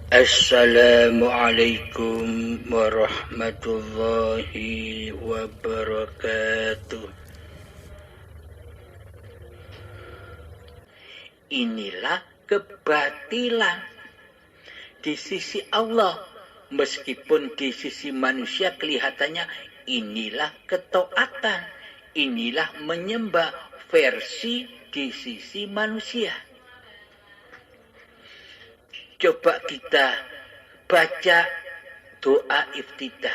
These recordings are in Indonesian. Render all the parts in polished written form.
Assalamualaikum warahmatullahi wabarakatuh. Inilah kebatilan di sisi Allah, meskipun di sisi manusia kelihatannya inilah ketaatan, inilah menyembah versi di sisi manusia. Coba kita baca doa iftitah.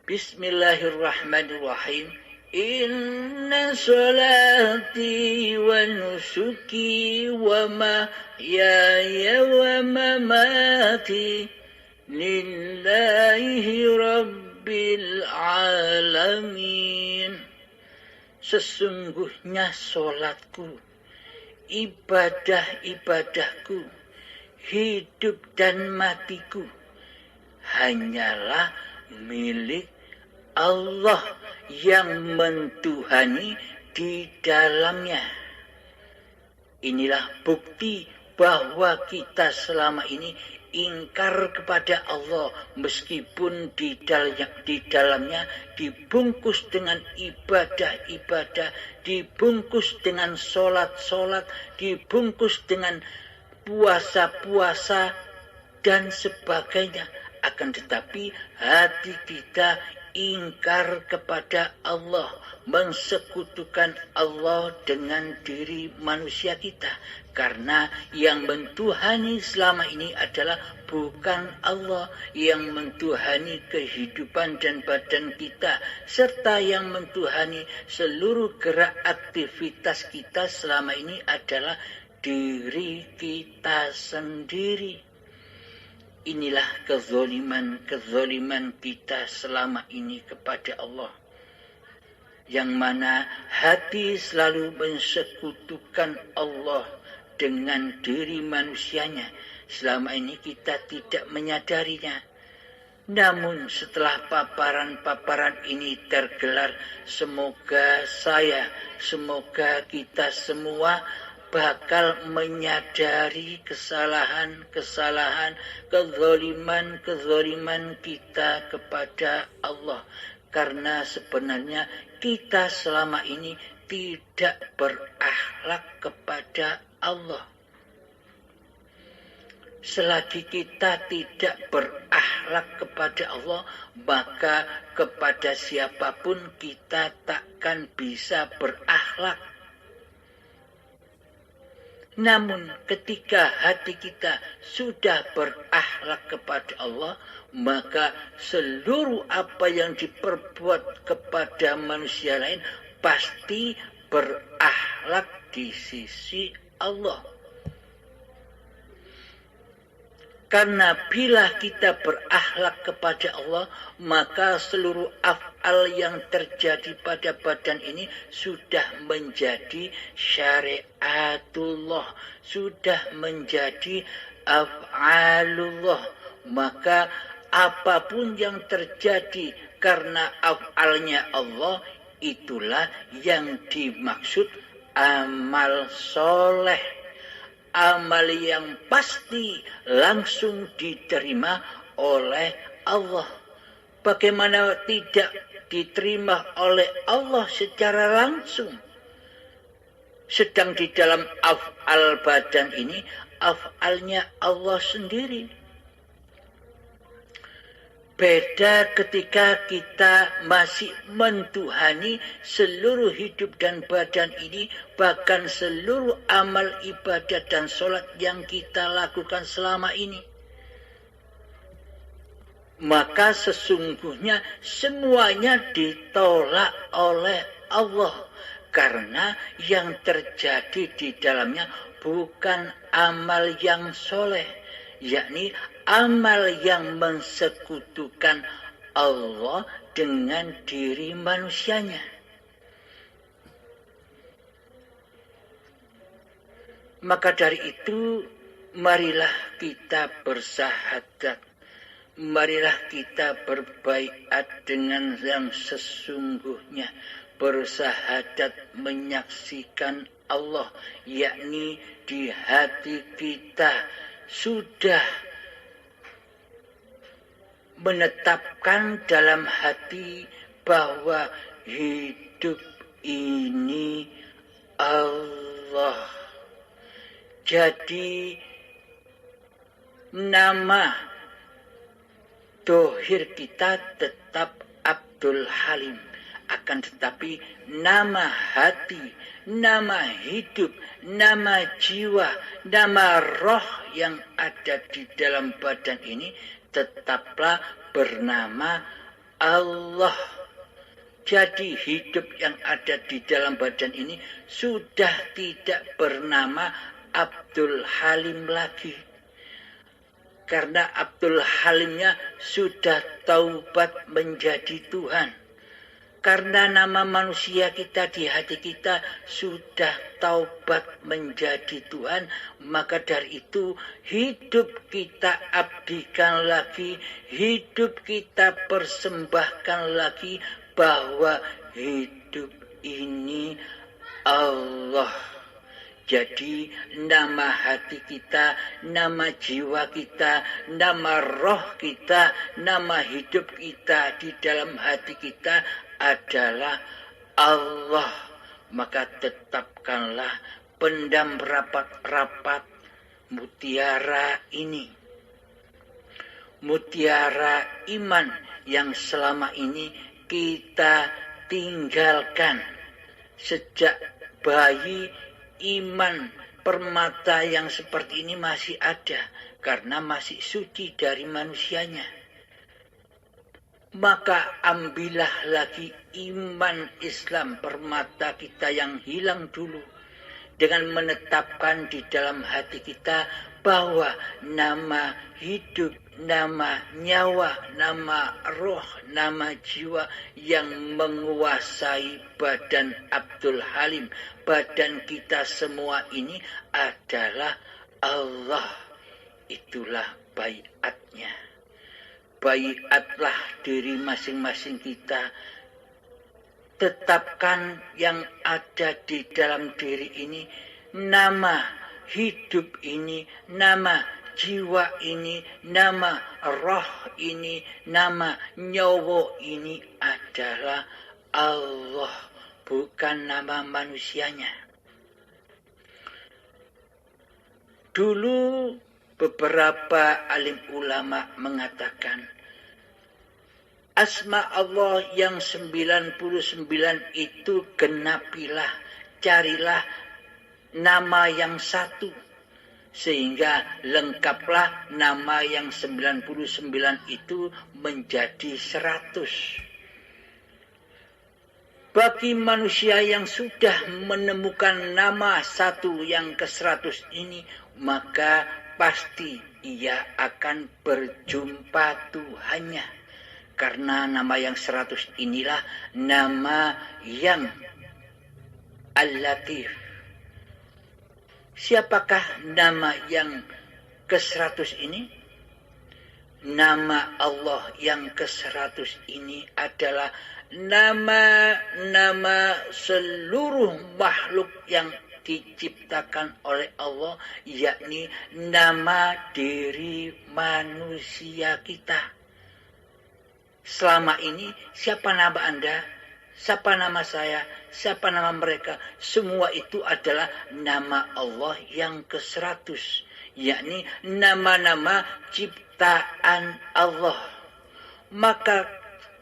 Bismillahirrahmanirrahim. Inna salati wa nusuki wa mahyaya wa mamati lillahi rabbil alamin. Sesungguhnya solatku, ibadah-ibadahku, hidup dan matiku hanyalah milik Allah yang mentuhani di dalamnya. Inilah bukti bahwa kita selama ini ingkar kepada Allah, meskipun di dalamnya dibungkus dengan ibadah-ibadah, dibungkus dengan solat-solat, dibungkus dengan puasa-puasa dan sebagainya. Akan tetapi hati kita ingkar kepada Allah, mensekutukan Allah dengan diri manusia kita, karena yang mentuhani selama ini adalah bukan Allah. Yang mentuhani kehidupan dan badan kita, serta yang mentuhani seluruh gerak aktivitas kita selama ini adalah diri kita sendiri. Inilah kezaliman kita selama ini kepada Allah, yang mana hati selalu mensekutukan Allah dengan diri manusianya. Selama ini kita tidak menyadarinya. Namun setelah paparan-paparan ini tergelar, semoga kita semua bakal menyadari kesalahan-kesalahan, kezaliman kita kepada Allah. Karena sebenarnya kita selama ini tidak berakhlak kepada Allah. Selagi kita tidak berakhlak kepada Allah, maka kepada siapapun kita takkan bisa berakhlak. Namun ketika hati kita sudah berakhlak kepada Allah, maka seluruh apa yang diperbuat kepada manusia lain pasti berakhlak di sisi Allah. Karena bila kita berakhlak kepada Allah, maka seluruh af'al yang terjadi pada badan ini sudah menjadi syariatullah, sudah menjadi af'alullah. Maka apapun yang terjadi karena af'alnya Allah, itulah yang dimaksud amal soleh. Amal yang pasti langsung diterima oleh Allah. Bagaimana tidak diterima oleh Allah secara langsung? Sedang di dalam af'al badan ini, af'alnya Allah sendiri. Beda ketika kita masih mentuhani seluruh hidup dan badan ini, bahkan seluruh amal ibadah dan sholat yang kita lakukan selama ini. Maka sesungguhnya semuanya ditolak oleh Allah, karena yang terjadi di dalamnya bukan amal yang soleh, yakni amal yang mensekutukan Allah dengan diri manusianya. Maka dari itu, marilah kita bersahadat, marilah kita berbaiat dengan yang sesungguhnya, bersahadat menyaksikan Allah, yakni di hati kita sudah menetapkan dalam hati bahwa hidup ini Allah. Jadi nama dohir kita tetap Abdul Halim, akan tetapi nama hati, nama hidup, nama jiwa, nama roh yang ada di dalam badan ini tetaplah bernama Allah. Jadi hidup yang ada di dalam badan ini sudah tidak bernama Abdul Halim lagi. Karena Abdul Halimnya sudah taubat menjadi Tuhan. Karena nama manusia kita di hati kita sudah taubat menjadi Tuhan, maka dari itu hidup kita abdikan lagi, hidup kita persembahkan lagi bahwa hidup ini Allah. Jadi nama hati kita, nama jiwa kita, nama roh kita, nama hidup kita di dalam hati kita adalah Allah. Maka tetapkanlah pendam rapat-rapat mutiara ini. Mutiara iman yang selama ini kita tinggalkan. Sejak bayi, iman permata yang seperti ini masih ada karena masih suci dari manusianya. Maka ambillah lagi iman Islam permata kita yang hilang dulu dengan menetapkan di dalam hati kita bahwa nama hidup, nama nyawa, nama roh, nama jiwa yang menguasai badan Abdul Halim, badan kita semua ini adalah Allah. Itulah baiatnya. Baiatlah diri masing-masing kita. Tetapkan yang ada di dalam diri ini, nama hidup ini, nama jiwa ini, nama roh ini, nama nyawa ini adalah Allah, bukan nama manusianya. Dulu beberapa alim ulama mengatakan asma Allah yang 99 itu genapilah, carilah nama yang satu sehingga lengkaplah nama yang 99 itu menjadi 100. Bagi manusia yang sudah menemukan nama satu yang ke-100 ini, maka pasti ia akan berjumpa Tuhannya. Karena nama yang 100 inilah nama yang Al-Latif. Siapakah nama yang ke-100 ini? Nama Allah yang ke-100 ini adalah nama-nama seluruh makhluk yang diciptakan oleh Allah, yakni nama diri manusia kita. Selama ini siapa nama Anda, siapa nama saya, siapa nama mereka, semua itu adalah nama Allah yang ke-100, yakni nama-nama ciptaan Allah. Maka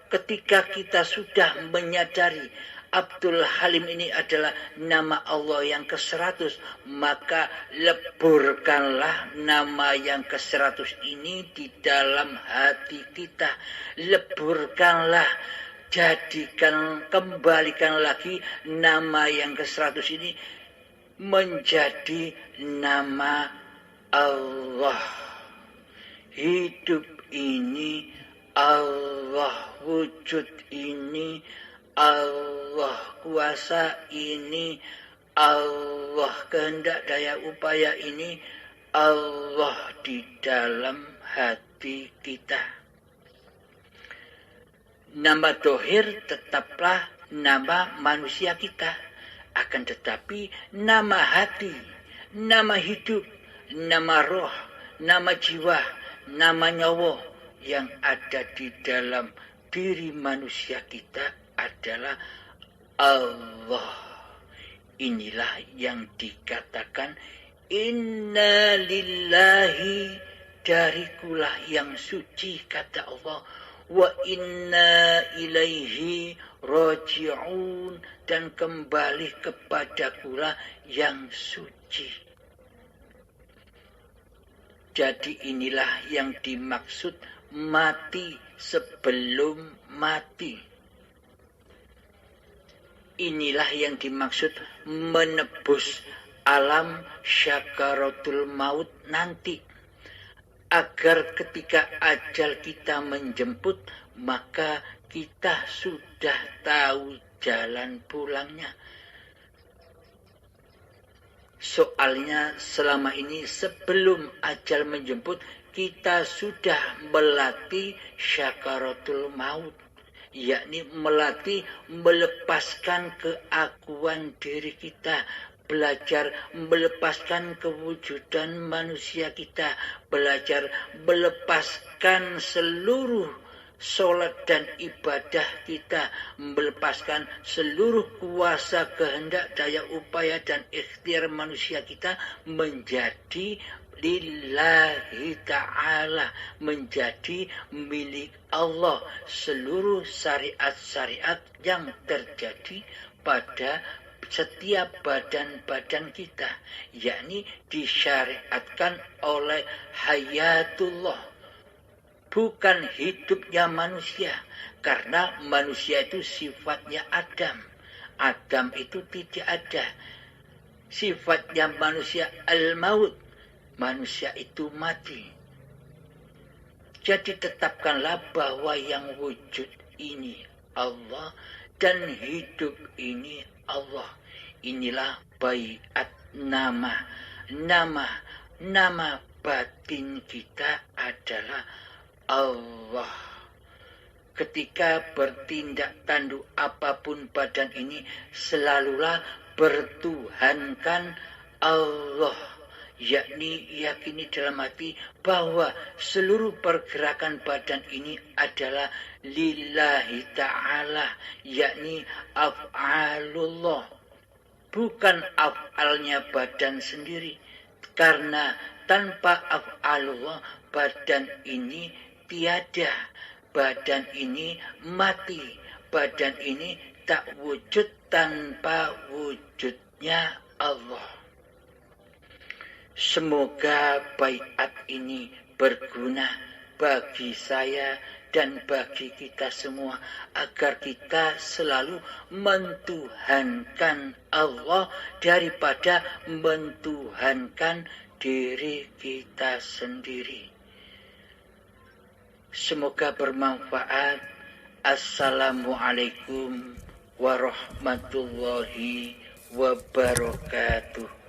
ketika kita sudah menyadari Abdul Halim ini adalah nama Allah yang ke-100, maka leburkanlah nama yang ke-100 ini di dalam hati kita. Leburkanlah, kembalikan lagi nama yang ke-100 ini menjadi nama Allah. Hidup ini Allah, wujud ini Allah, kuasa ini Allah, kehendak daya upaya ini Allah di dalam hati kita. Nama dohir tetaplah nama manusia kita, akan tetapi nama hati, nama hidup, nama roh, nama jiwa, nama nyawa, yang ada di dalam diri manusia kita adalah Allah. Inilah yang dikatakan inna lillahi, darikulah yang suci, kata Allah, wa inna ilaihi raji'un, dan kembali kepadakulah yang suci. Jadi inilah yang dimaksud mati sebelum mati. Inilah yang dimaksud menebus alam syakaratul maut nanti. Agar ketika ajal kita menjemput, maka kita sudah tahu jalan pulangnya. Soalnya selama ini sebelum ajal menjemput, kita sudah melatih syakaratul maut, yakni melatih melepaskan keakuan diri kita, belajar melepaskan kewujudan manusia kita, belajar melepaskan seluruh sholat dan ibadah kita, melepaskan seluruh kuasa, kehendak, daya upaya dan ikhtiar manusia kita menjadi lillahi ta'ala, menjadi milik Allah. Seluruh syariat-syariat yang terjadi pada setiap badan-badan kita, yakni disyariatkan oleh hayatullah, bukan hidupnya manusia. Karena manusia itu sifatnya Adam. Adam itu tidak ada. Sifatnya manusia al-maut. Manusia itu mati. Jadi tetapkanlah bahwa yang wujud ini Allah dan hidup ini Allah. Inilah baiat nama. Nama batin kita adalah Allah. Ketika bertindak tanduk apapun badan ini, selalulah bertuhankan Allah, yakni yakini dalam hati bahwa seluruh pergerakan badan ini adalah lillahi ta'ala, yakni af'alullah, bukan af'alnya badan sendiri. Karena tanpa af'alullah badan ini tiada, badan ini mati, badan ini tak wujud tanpa wujudnya Allah. Semoga baiat ini berguna bagi saya dan bagi kita semua, agar kita selalu mentuhankan Allah daripada mentuhankan diri kita sendiri. Semoga bermanfaat. Assalamualaikum warahmatullahi wabarakatuh.